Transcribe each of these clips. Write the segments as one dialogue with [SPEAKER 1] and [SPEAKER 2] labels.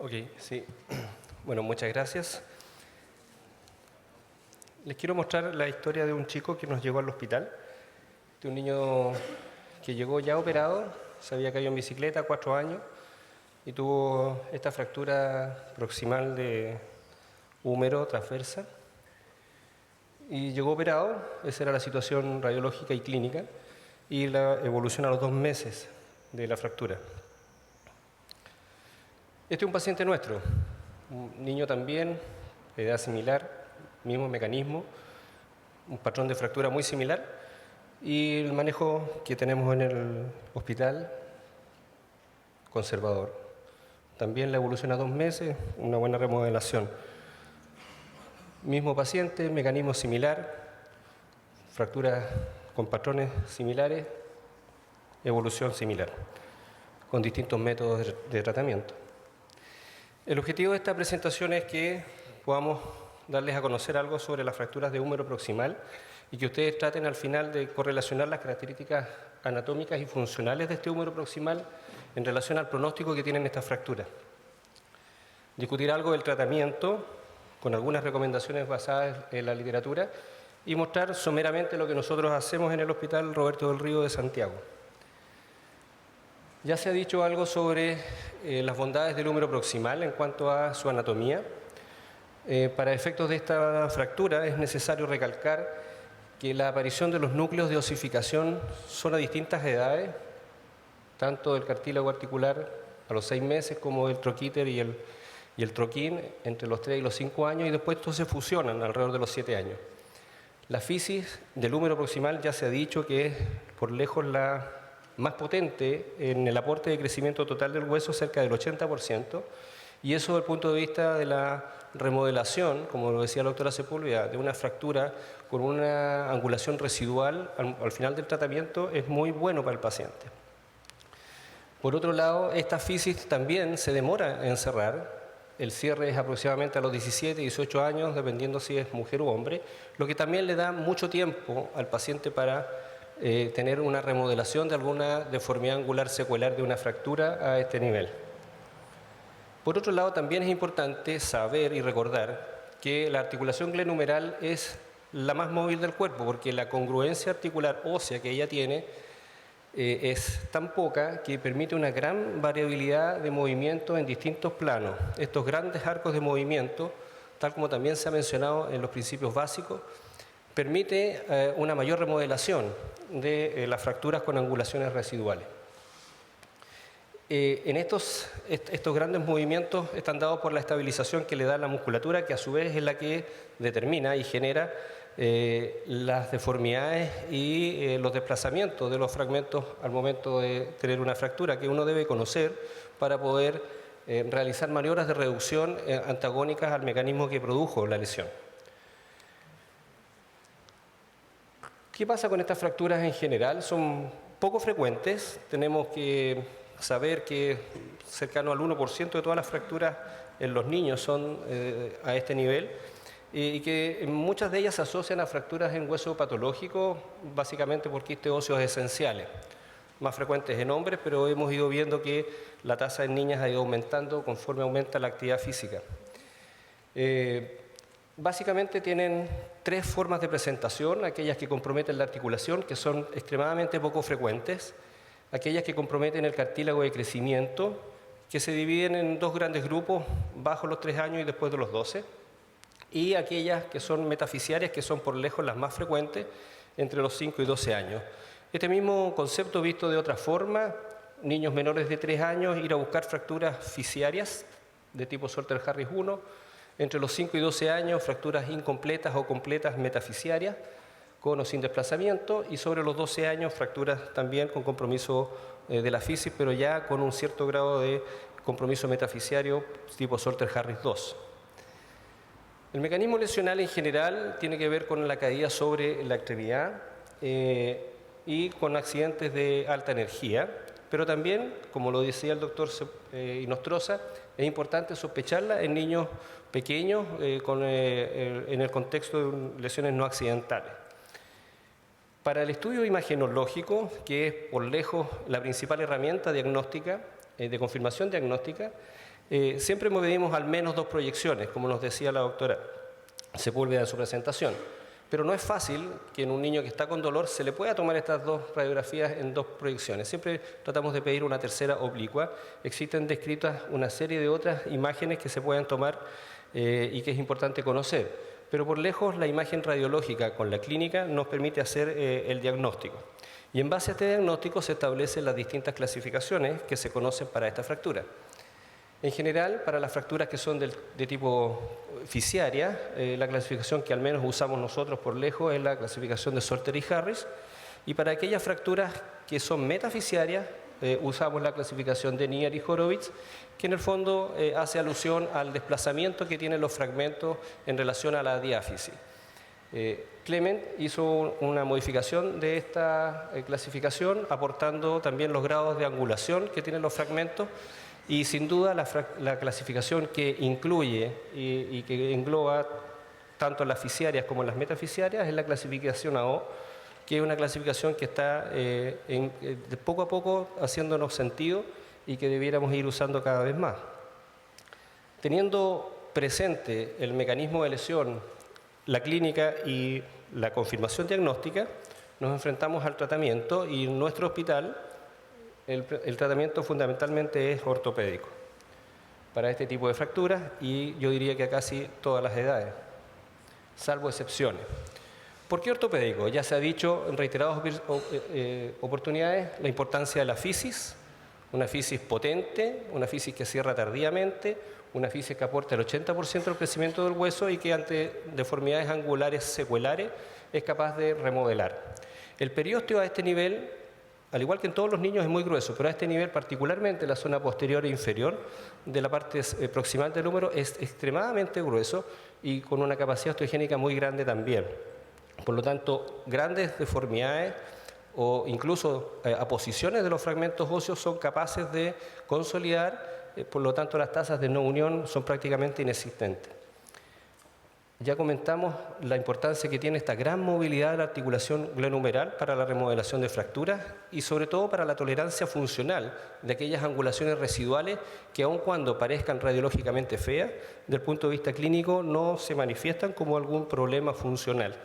[SPEAKER 1] Ok, sí. Bueno, muchas gracias. Les quiero mostrar la historia de un chico que nos llegó al hospital, de un niño que llegó ya operado, se había caído en bicicleta, 4 años, y tuvo esta fractura proximal de húmero transversa. Y llegó operado, esa era la situación radiológica y clínica, y la evolución a los 2 meses de la fractura. Este es un paciente nuestro, un niño también, de edad similar, mismo mecanismo, un patrón de fractura muy similar, y el manejo que tenemos en el hospital, conservador. También la evolución a 2 meses, una buena remodelación. Mismo paciente, mecanismo similar, fracturas con patrones similares, evolución similar, con distintos métodos de tratamiento. El objetivo de esta presentación es que podamos darles a conocer algo sobre las fracturas de húmero proximal y que ustedes traten al final de correlacionar las características anatómicas y funcionales de este húmero proximal en relación al pronóstico que tienen estas fracturas. Discutir algo del tratamiento con algunas recomendaciones basadas en la literatura y mostrar someramente lo que nosotros hacemos en el Hospital Roberto del Río de Santiago. Ya se ha dicho algo sobre las bondades del húmero proximal en cuanto a su anatomía. Para efectos de esta fractura es necesario recalcar que la aparición de los núcleos de osificación son a distintas edades, tanto del cartílago articular a los 6 meses como del troquíter y el troquín entre los 3 y los 5 años, y después estos se fusionan alrededor de los 7 años. La fisis del húmero proximal ya se ha dicho que es por lejos la más potente en el aporte de crecimiento total del hueso, cerca del 80%, y eso desde el punto de vista de la remodelación, como lo decía la doctora Sepúlveda, de una fractura con una angulación residual al final del tratamiento es muy bueno para el paciente. Por otro lado, esta fisis también se demora en cerrar. El cierre es aproximadamente a los 17, 18 años, dependiendo si es mujer u hombre, lo que también le da mucho tiempo al paciente para tener una remodelación de alguna deformidad angular secuelar de una fractura a este nivel. Por otro lado, también es importante saber y recordar que la articulación glenumeral es la más móvil del cuerpo, porque la congruencia articular ósea que ella tiene es tan poca que permite una gran variabilidad de movimiento en distintos planos. Estos grandes arcos de movimiento, tal como también se ha mencionado en los principios básicos, permite una mayor remodelación de las fracturas con angulaciones residuales. En estos grandes movimientos están dados por la estabilización que le da la musculatura, que a su vez es la que determina y genera las deformidades y los desplazamientos de los fragmentos al momento de tener una fractura, que uno debe conocer para poder realizar maniobras de reducción antagónicas al mecanismo que produjo la lesión. ¿Qué pasa con estas fracturas en general? Son poco frecuentes. Tenemos que saber que cercano al 1% de todas las fracturas en los niños son a este nivel, y que muchas de ellas se asocian a fracturas en hueso patológico, básicamente por quistes óseos esenciales, más frecuentes en hombres, pero hemos ido viendo que la tasa en niñas ha ido aumentando conforme aumenta la actividad física. Básicamente tienen 3 formas de presentación: aquellas que comprometen la articulación, que son extremadamente poco frecuentes; aquellas que comprometen el cartílago de crecimiento, que se dividen en 2 grandes grupos, bajo los 3 años y después de los 12; y aquellas que son metafisiarias, que son por lejos las más frecuentes, entre los 5 y 12 años. Este mismo concepto visto de otra forma: niños menores de 3 años ir a buscar fracturas fisiarias de tipo Salter-Harris 1, entre los 5 y 12 años fracturas incompletas o completas metafisiarias, con o sin desplazamiento, y sobre los 12 años fracturas también con compromiso de la fisis, pero ya con un cierto grado de compromiso metafisiario tipo Salter-Harris 2. El mecanismo lesional en general tiene que ver con la caída sobre la extremidad y con accidentes de alta energía, pero también, como lo decía el doctor Inostroza, es importante sospecharla en niños pequeños en el contexto de lesiones no accidentales. Para el estudio imagenológico, que es por lejos la principal herramienta diagnóstica, de confirmación diagnóstica, Siempre medimos al menos 2 proyecciones, como nos decía la doctora Sepúlveda en su presentación. Pero no es fácil que en un niño que está con dolor se le pueda tomar estas 2 radiografías en 2 proyecciones. Siempre tratamos de pedir una tercera oblicua. Existen descritas una serie de otras imágenes que se pueden tomar y que es importante conocer. Pero por lejos la imagen radiológica con la clínica nos permite hacer el diagnóstico. Y en base a este diagnóstico se establecen las distintas clasificaciones que se conocen para esta fractura. En general, para las fracturas que son de tipo fisiaria, la clasificación que al menos usamos nosotros por lejos es la clasificación de Salter y Harris, y para aquellas fracturas que son metafisiarias, usamos la clasificación de Nier y Horowitz, que en el fondo hace alusión al desplazamiento que tienen los fragmentos en relación a la diáfisis. Clement hizo una modificación de esta clasificación, aportando también los grados de angulación que tienen los fragmentos, y sin duda la clasificación que incluye y que engloba tanto las fisiarias como las metafisiarias es la clasificación AO, que es una clasificación que está de poco a poco haciéndonos sentido y que debiéramos ir usando cada vez más. Teniendo presente el mecanismo de lesión, la clínica y la confirmación diagnóstica, nos enfrentamos al tratamiento y en nuestro hospital el tratamiento fundamentalmente es ortopédico para este tipo de fracturas y yo diría que a casi todas las edades, salvo excepciones. ¿Por qué ortopédico? Ya se ha dicho en reiteradas oportunidades la importancia de la fisis, una fisis potente, una fisis que cierra tardíamente, una fisis que aporta el 80% del crecimiento del hueso y que ante deformidades angulares secuelares es capaz de remodelar. El periósteo a este nivel, al igual que en todos los niños, es muy grueso, pero a este nivel, particularmente la zona posterior e inferior de la parte proximal del húmero, es extremadamente grueso y con una capacidad osteogénica muy grande también. Por lo tanto, grandes deformidades o incluso aposiciones de los fragmentos óseos son capaces de consolidar, por lo tanto las tasas de no unión son prácticamente inexistentes. Ya comentamos la importancia que tiene esta gran movilidad de la articulación glenohumeral para la remodelación de fracturas y sobre todo para la tolerancia funcional de aquellas angulaciones residuales que aun cuando parezcan radiológicamente feas, del punto de vista clínico no se manifiestan como algún problema funcional,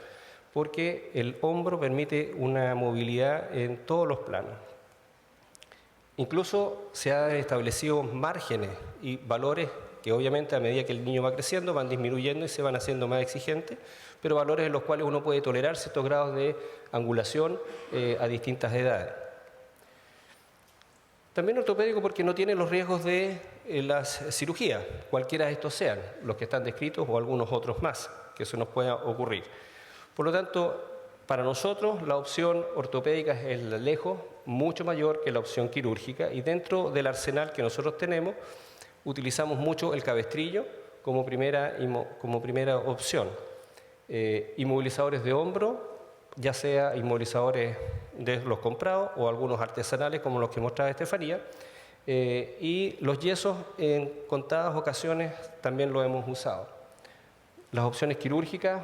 [SPEAKER 1] porque el hombro permite una movilidad en todos los planos. Incluso se han establecido márgenes y valores que obviamente a medida que el niño va creciendo van disminuyendo y se van haciendo más exigentes, pero valores en los cuales uno puede tolerar ciertos grados de angulación a distintas edades. También ortopédico porque no tiene los riesgos de las cirugías, cualquiera de estos sean, los que están descritos o algunos otros más, que eso nos pueda ocurrir. Por lo tanto, para nosotros la opción ortopédica es lejos mucho mayor que la opción quirúrgica y dentro del arsenal que nosotros tenemos utilizamos mucho el cabestrillo como primera opción. Inmovilizadores de hombro, ya sea inmovilizadores de los comprados o algunos artesanales como los que mostraba Estefanía, y los yesos en contadas ocasiones también lo hemos usado. Las opciones quirúrgicas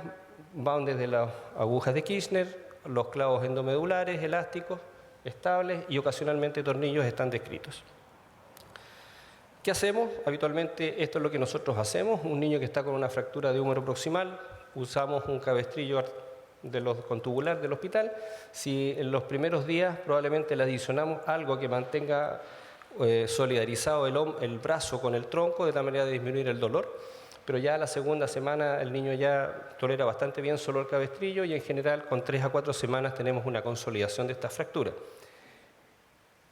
[SPEAKER 1] van desde las agujas de Kirchner, los clavos endomedulares, elásticos, estables y ocasionalmente tornillos están descritos. ¿Qué hacemos? Habitualmente esto es lo que nosotros hacemos. Un niño que está con una fractura de húmero proximal, usamos un cabestrillo contubular del hospital. Si en los primeros días probablemente le adicionamos algo que mantenga solidarizado el brazo con el tronco de tal manera de disminuir el dolor, pero ya la segunda semana el niño ya tolera bastante bien solo el cabestrillo y en general con 3 a 4 semanas tenemos una consolidación de esta fractura.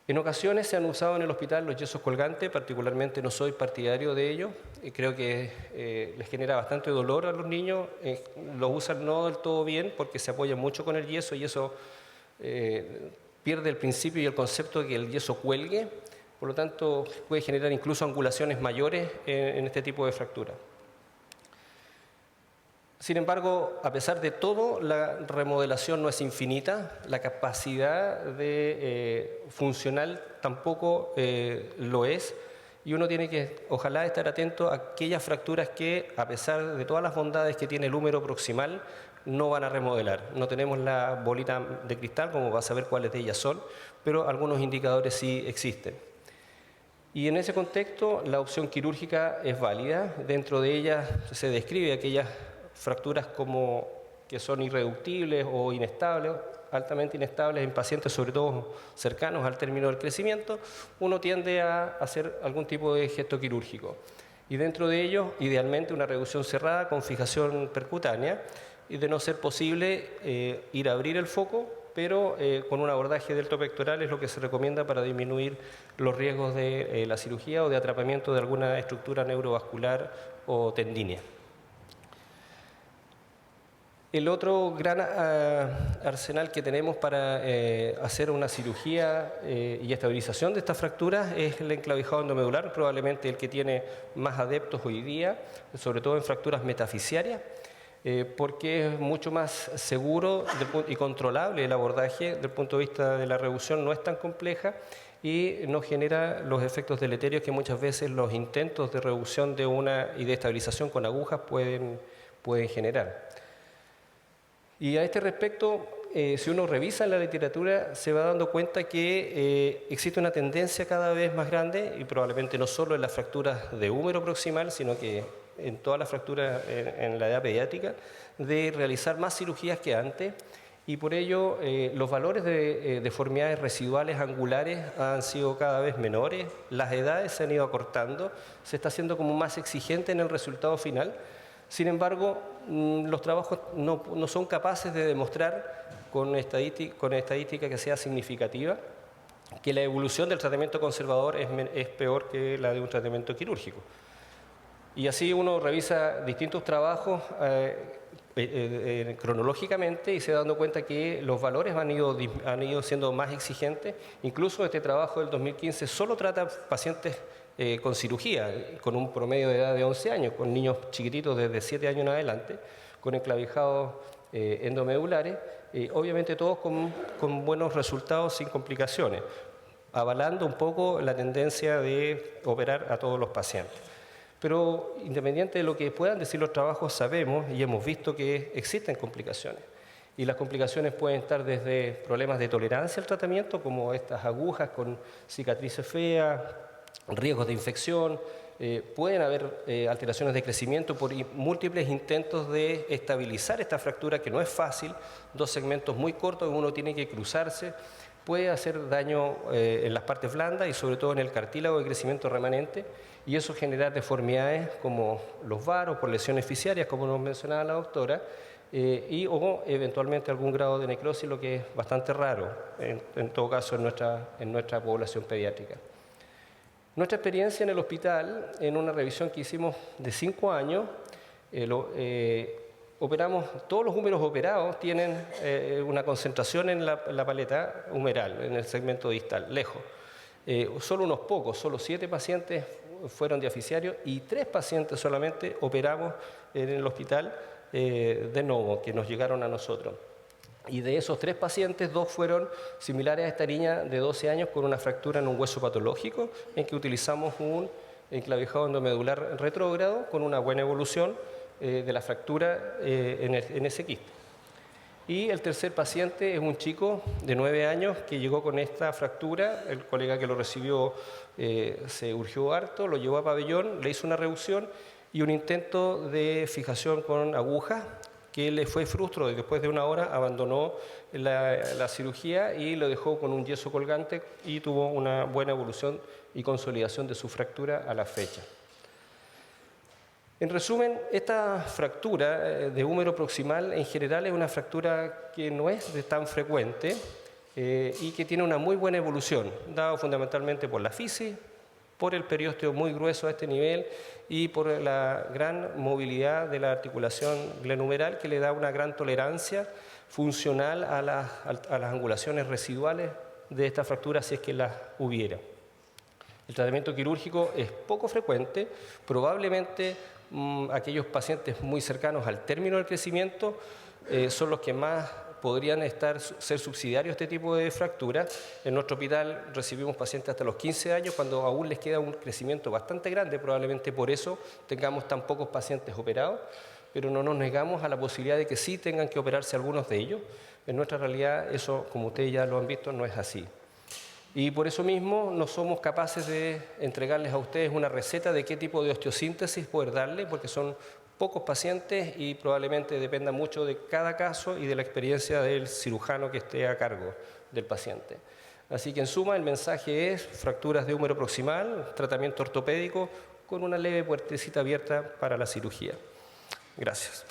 [SPEAKER 1] En ocasiones se han usado en el hospital los yesos colgantes, particularmente no soy partidario de ellos, creo que les genera bastante dolor a los niños, los usan no del todo bien porque se apoyan mucho con el yeso y eso pierde el principio y el concepto de que el yeso cuelgue, por lo tanto puede generar incluso angulaciones mayores en este tipo de fractura. Sin embargo, a pesar de todo, la remodelación no es infinita, la capacidad funcional tampoco lo es, y uno tiene que, ojalá, estar atento a aquellas fracturas que, a pesar de todas las bondades que tiene el húmero proximal, no van a remodelar. No tenemos la bolita de cristal como para saber cuáles de ellas son, pero algunos indicadores sí existen. Y en ese contexto, la opción quirúrgica es válida. Dentro de ella se describe aquellas fracturas como que son irreductibles o inestables, altamente inestables en pacientes, sobre todo cercanos al término del crecimiento. Uno tiende a hacer algún tipo de gesto quirúrgico. Y dentro de ello, idealmente, una reducción cerrada con fijación percutánea, y de no ser posible ir a abrir el foco, pero con un abordaje deltopectoral es lo que se recomienda para disminuir los riesgos de la cirugía o de atrapamiento de alguna estructura neurovascular o tendínea. El otro gran arsenal que tenemos para hacer una cirugía y estabilización de estas fracturas es el enclavijado endomedular, probablemente el que tiene más adeptos hoy día, sobre todo en fracturas metafisiarias, porque es mucho más seguro y controlable el abordaje desde el punto de vista de la reducción, no es tan compleja y no genera los efectos deleterios que muchas veces los intentos de reducción y de estabilización con agujas pueden generar. Y a este respecto, si uno revisa la literatura, se va dando cuenta que existe una tendencia cada vez más grande, y probablemente no solo en las fracturas de húmero proximal, sino que en todas las fracturas en la edad pediátrica, de realizar más cirugías que antes, y por ello los valores de deformidades residuales angulares han sido cada vez menores, las edades se han ido acortando, se está haciendo como más exigente en el resultado final. Sin embargo, los trabajos no son capaces de demostrar con estadística que sea significativa que la evolución del tratamiento conservador es peor que la de un tratamiento quirúrgico. Y así uno revisa distintos trabajos cronológicamente y se da dando cuenta que los valores han ido siendo más exigentes. Incluso este trabajo del 2015 solo trata pacientes con cirugía, con un promedio de edad de 11 años, con niños chiquititos desde 7 años en adelante, con enclavijados endomedulares, obviamente todos con buenos resultados sin complicaciones, avalando un poco la tendencia de operar a todos los pacientes. Pero independiente de lo que puedan decir los trabajos, sabemos y hemos visto que existen complicaciones. Y las complicaciones pueden estar desde problemas de tolerancia al tratamiento, como estas agujas con cicatrices feas, riesgos de infección, pueden haber alteraciones de crecimiento por múltiples intentos de estabilizar esta fractura, que no es fácil, dos segmentos muy cortos, uno tiene que cruzarse, puede hacer daño en las partes blandas y sobre todo en el cartílago de crecimiento remanente, y eso generar deformidades como los varos por lesiones fisiarias, como nos mencionaba la doctora, o eventualmente algún grado de necrosis, lo que es bastante raro en todo caso en nuestra población pediátrica. Nuestra experiencia en el hospital, en una revisión que hicimos de 5 años, operamos, todos los húmeros operados tienen una concentración en la paleta humeral, en el segmento distal, lejos. Solo unos pocos, solo 7 pacientes fueron diaficiarios y 3 pacientes solamente operamos en el hospital de novo, que nos llegaron a nosotros. Y de esos 3 pacientes, 2 fueron similares a esta niña de 12 años con una fractura en un hueso patológico, en que utilizamos un enclavijado endomedular retrógrado con una buena evolución de la fractura en ese quiste. Y el tercer paciente es un chico de 9 años que llegó con esta fractura. El colega que lo recibió se urgió harto, lo llevó a pabellón, le hizo una reducción y un intento de fijación con agujas, que le fue frustro y después de 1 hora abandonó la cirugía y lo dejó con un yeso colgante y tuvo una buena evolución y consolidación de su fractura a la fecha. En resumen, esta fractura de húmero proximal en general es una fractura que no es tan frecuente y que tiene una muy buena evolución, dado fundamentalmente por la fisis, por el periósteo muy grueso a este nivel y por la gran movilidad de la articulación glenumeral, que le da una gran tolerancia funcional a las angulaciones residuales de esta fractura si es que las hubiera. El tratamiento quirúrgico es poco frecuente, probablemente aquellos pacientes muy cercanos al término del crecimiento son los que más podrían ser subsidiarios a este tipo de fracturas. En nuestro hospital recibimos pacientes hasta los 15 años, cuando aún les queda un crecimiento bastante grande, probablemente por eso tengamos tan pocos pacientes operados, pero no nos negamos a la posibilidad de que sí tengan que operarse algunos de ellos. En nuestra realidad eso, como ustedes ya lo han visto, no es así. Y por eso mismo no somos capaces de entregarles a ustedes una receta de qué tipo de osteosíntesis poder darle, porque son pocos pacientes y probablemente dependa mucho de cada caso y de la experiencia del cirujano que esté a cargo del paciente. Así que en suma el mensaje es fracturas de húmero proximal, tratamiento ortopédico con una leve puertecita abierta para la cirugía. Gracias.